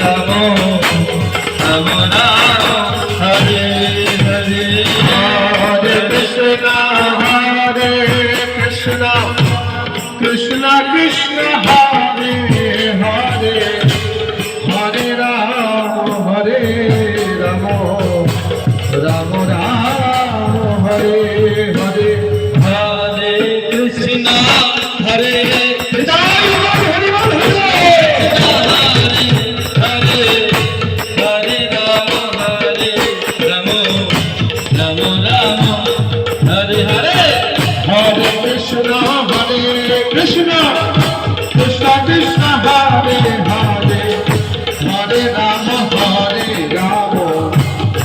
Ram Ram Ram Hare Hare Hare Krishna Krishna Krishna Hare Hare Hare Ram Ram Ram Hare Hare Hare Krishna Hare Hare Krishna Krishna Krishna Hare Hare Hare Rama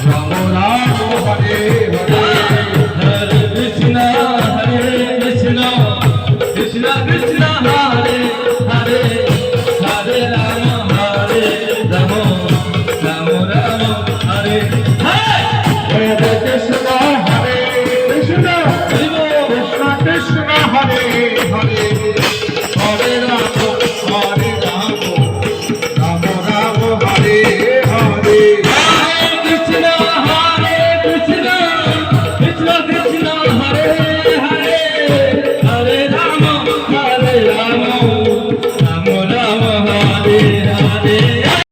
Rama Rama Hare Hare Hare Krishna Krishna Krishna Hare Hare Hare Rama Rama Rama Hare Hare Hare Krishna Krishna